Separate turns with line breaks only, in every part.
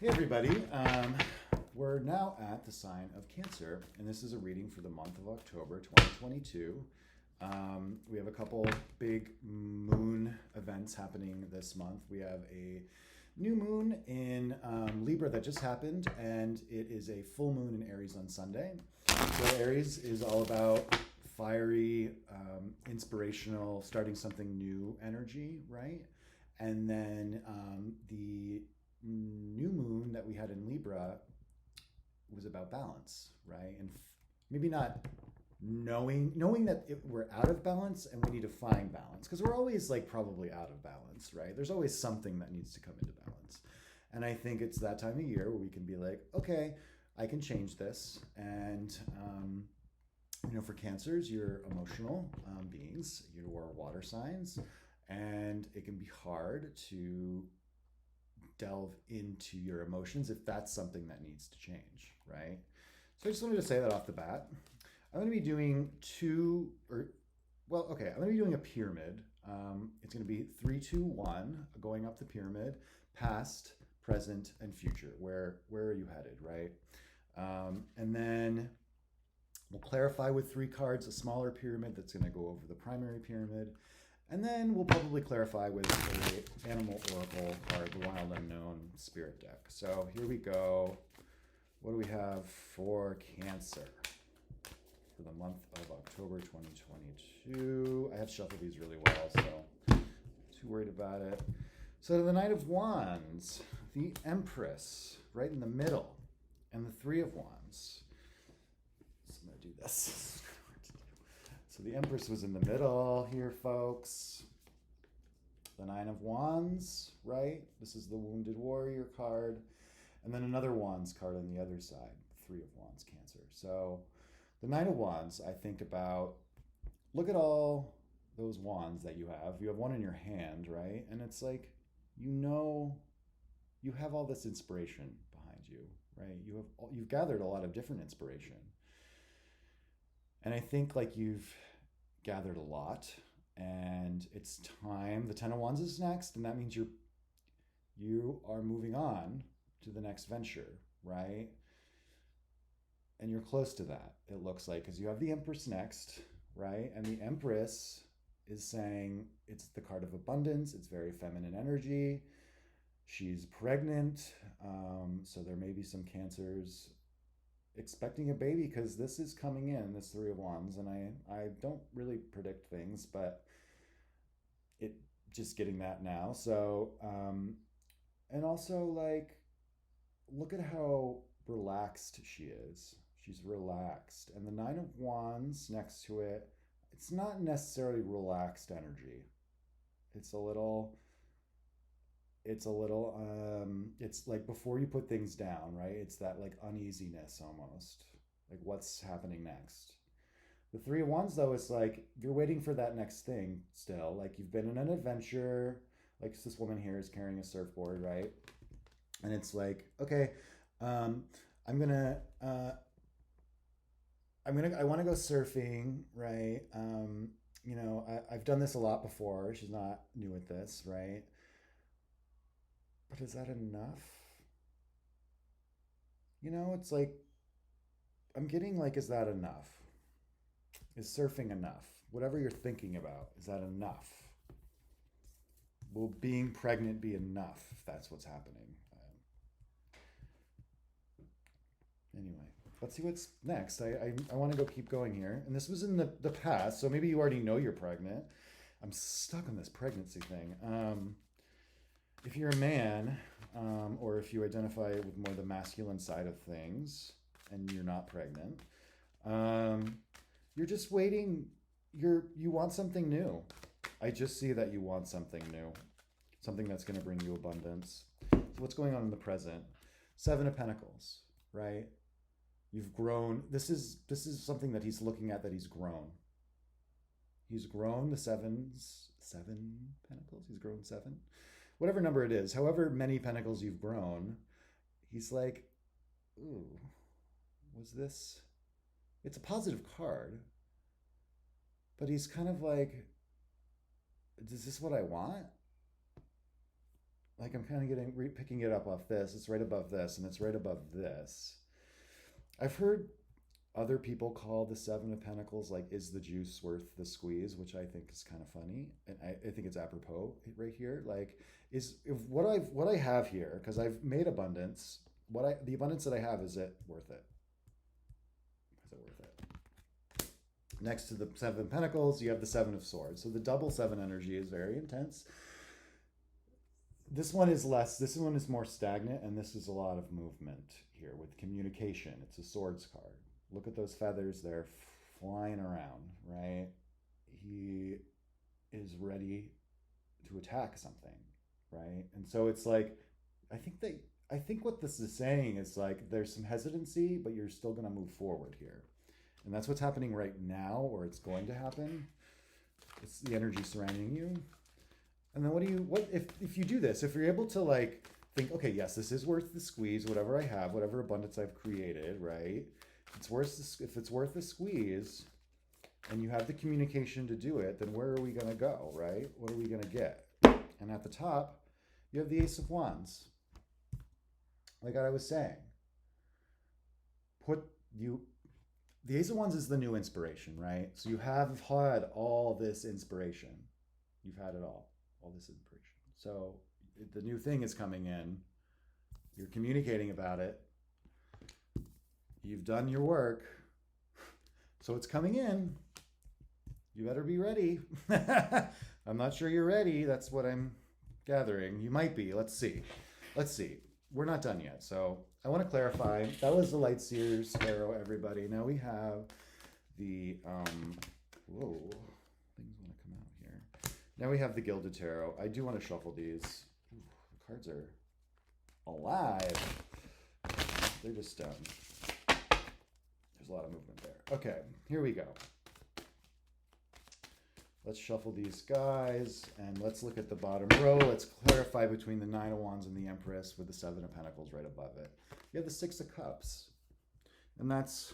Hey everybody, we're now at the sign of Cancer, and this is a reading for the month of October 2022. We have a couple big moon events happening this month. We have a new moon in Libra that just happened, and it is a full moon in Aries on Sunday. So Aries is all about fiery, inspirational, starting something new energy, right? And then the new moon that we had in Libra was about balance, right? And maybe not knowing that we're out of balance and we need to find balance, because we're always like probably out of balance, right? There's always something that needs to come into balance. And I think it's that time of year where we can be like, okay, I can change this. And for Cancers, you're emotional beings, you are water signs, and it can be hard to delve into your emotions if that's something that needs to change, right? So I just wanted to say that off the bat. I'm going to be doing I'm going to be doing a pyramid. It's going to be 3, 2, 1, going up the pyramid, past, present, and future. Where are you headed, right? And then we'll clarify with 3 cards, a smaller pyramid that's going to go over the primary pyramid. And then we'll probably clarify with the Animal Oracle card, the Wild Unknown Spirit deck. So here we go. What do we have for Cancer for the month of October 2022? I have shuffled these really well, so not too worried about it. So the Knight of Wands, the Empress, right in the middle, and the Three of Wands. So I'm going to do this. So the Empress was in the middle here, folks. The Nine of Wands, right? This is the Wounded Warrior card. And then another Wands card on the other side, Three of Wands, Cancer. So the Nine of Wands, I think about, look at all those wands that you have. You have one in your hand, right? And it's like, you have all this inspiration behind you, right? You've gathered a lot of different inspiration. And I think like you've gathered a lot, and it's time. The Ten of Wands is next, and that means you are moving on to the next venture, right? And you're close to that, it looks like, because you have the Empress next, right? And the Empress is saying it's the card of abundance. It's very feminine energy. She's pregnant, so there may be some Cancers expecting a baby, because this is coming in, this Three of Wands, and I don't really predict things, but it just getting that now. So and also, like, look at how relaxed she is. She's relaxed. And the Nine of Wands next to it, it's not necessarily relaxed energy. It's like before you put things down, right? It's that like uneasiness almost, like what's happening next. The Three of Wands, though, is like you're waiting for that next thing still. Like you've been in an adventure, like this woman here is carrying a surfboard, right? And it's like, okay, I want to go surfing, right? I've done this a lot before. She's not new at this, right? But is that enough? It's like, I'm getting like, is that enough? Is surfing enough? Whatever you're thinking about, is that enough? Will being pregnant be enough if that's what's happening? Anyway, let's see what's next. I want to go keep going here. And this was in the past, so maybe you already know you're pregnant. I'm stuck on this pregnancy thing. If you're a man, or if you identify with more the masculine side of things and you're not pregnant, you're just waiting. You want something new. I just see that you want something new, something that's going to bring you abundance. So what's going on in the present? Seven of Pentacles, right? You've grown. This is something that he's looking at, that he's grown. He's grown the seven pentacles. He's grown 7. Whatever number it is, however many pentacles you've grown, he's like, ooh, was this? It's a positive card, but he's kind of like, is this what I want? like I'm kind of picking it up off this. It's right above this, and it's right above this. I've heard other people call the Seven of Pentacles like, is the juice worth the squeeze, which I think is kind of funny, and I think it's apropos right here. Like, is if what I have here, because I've made abundance. The abundance that I have, is it worth it? Is it worth it? Next to the Seven of Pentacles, you have the Seven of Swords. So the double seven energy is very intense. This one is less. This one is more stagnant, and this is a lot of movement here with communication. It's a swords card. Look at those feathers. They're flying around, right? He is ready to attack something, right? And so it's like, I think what this is saying is like, there's some hesitancy, but you're still going to move forward here. And that's what's happening right now, or it's going to happen. It's the energy surrounding you. And then what if you do this, if you're able to like think, okay, yes, this is worth the squeeze, whatever I have, whatever abundance I've created, right? If it's worth the squeeze, and you have the communication to do it, then where are we going to go, right? What are we going to get? And at the top, you have the Ace of Wands. Like I was saying, the Ace of Wands is the new inspiration, right? So you have had all this inspiration. You've had it all this inspiration. So the new thing is coming in. You're communicating about it. You've done your work. So it's coming in. You better be ready. I'm not sure you're ready. That's what I'm gathering. You might be. Let's see. We're not done yet. So I want to clarify. That was the Light Seers tarot, everybody. Now we have the whoa. Things want to come out here. Now we have the Gilded Tarot. I do want to shuffle these. Ooh, the cards are alive. They're just there's a lot of movement there. Okay, here we go. Let's shuffle these guys, and let's look at the bottom row. Let's clarify between the Nine of Wands and the Empress with the Seven of Pentacles right above it. You have the Six of Cups, and that's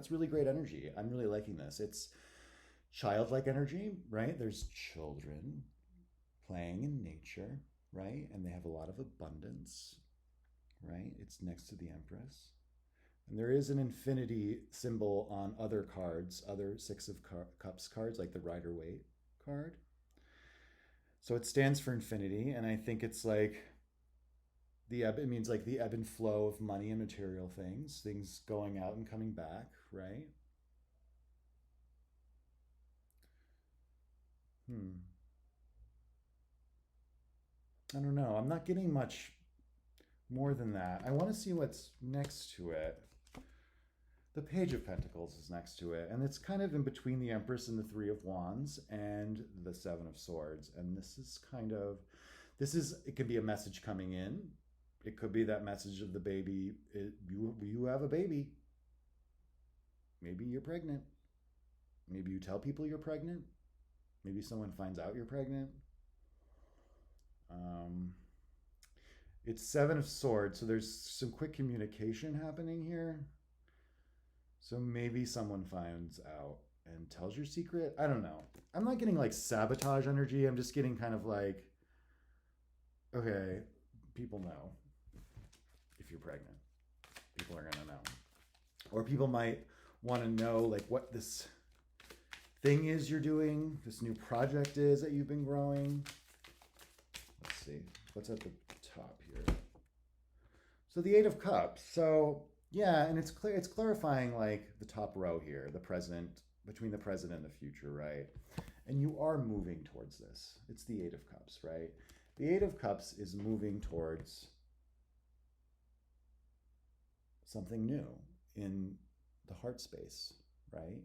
really great energy. I'm really liking this. It's childlike energy, right? There's children playing in nature, right? And they have a lot of abundance, right? It's next to the Empress. And there is an infinity symbol on other cards, other Six of Cups cards, like the Rider-Waite card. So it stands for infinity, and I think it's like it means like the ebb and flow of money and material things going out and coming back, right? I don't know. I'm not getting much more than that. I want to see what's next to it. The Page of Pentacles is next to it, and it's kind of in between the Empress and the Three of Wands and the Seven of Swords. And it could be a message coming in. It could be that message of the baby. You have a baby. Maybe you're pregnant. Maybe you tell people you're pregnant. Maybe someone finds out you're pregnant. It's Seven of Swords, so there's some quick communication happening here. So maybe someone finds out and tells your secret. I don't know. I'm not getting like sabotage energy. I'm just getting kind of like, okay, people know if you're pregnant. People are going to know. Or people might want to know like what this thing is you're doing, this new project is that you've been growing. Let's see. What's at the top here? So the Eight of Cups. So yeah, and it's clarifying like the top row here, the present, between the present and the future, right? And you are moving towards this. It's the Eight of Cups, right? The Eight of Cups is moving towards something new in the heart space, right?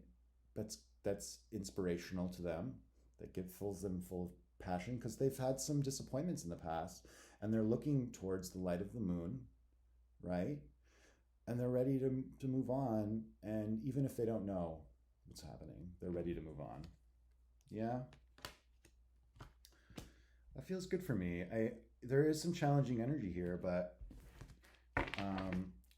That's inspirational to them. That fills them full of passion because they've had some disappointments in the past, and they're looking towards the light of the moon, right? And they're ready to move on. And even if they don't know what's happening, they're ready to move on. Yeah. That feels good for me. There is some challenging energy here, but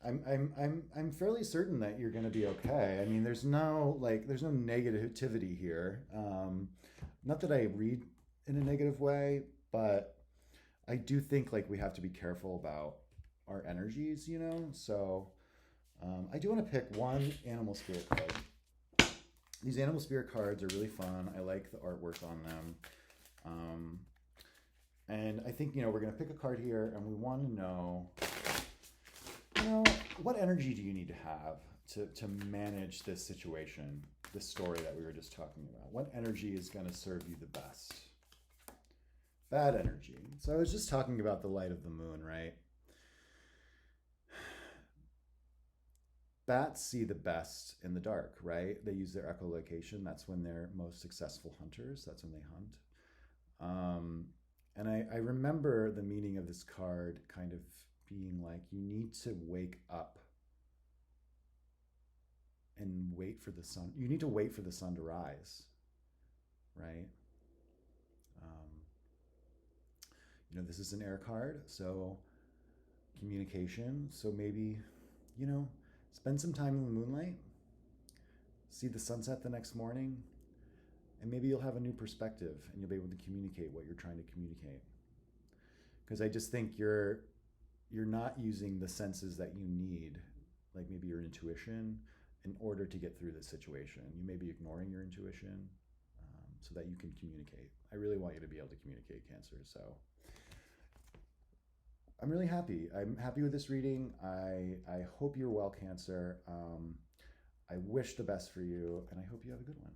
I'm fairly certain that you're going to be okay. I mean, there's no negativity here. Not that I read in a negative way, but I do think like we have to be careful about our energies, you know? So I do want to pick one animal spirit card. These animal spirit cards are really fun. I like the artwork on them. And I think, you know, we're going to pick a card here and we want to know, you know, what energy do you need to have to manage this situation, this story that we were just talking about? What energy is going to serve you the best? Bad energy. So I was just talking about the light of the moon, right? Bats see the best in the dark, right? They use their echolocation. That's when they're most successful hunters. That's when they hunt. And I remember the meaning of this card kind of being like, you need to wake up and wait for the sun. You need to wait for the sun to rise, right? You know, this is an air card, so communication. So maybe, you know, spend some time in the moonlight, see the sunset the next morning, and maybe you'll have a new perspective and you'll be able to communicate what you're trying to communicate. Because I just think you're not using the senses that you need, like maybe your intuition, in order to get through this situation. You may be ignoring your intuition so that you can communicate. I really want you to be able to communicate, Cancer. So I'm really happy. I'm happy with this reading. I hope you're well, Cancer. I wish the best for you, and I hope you have a good one.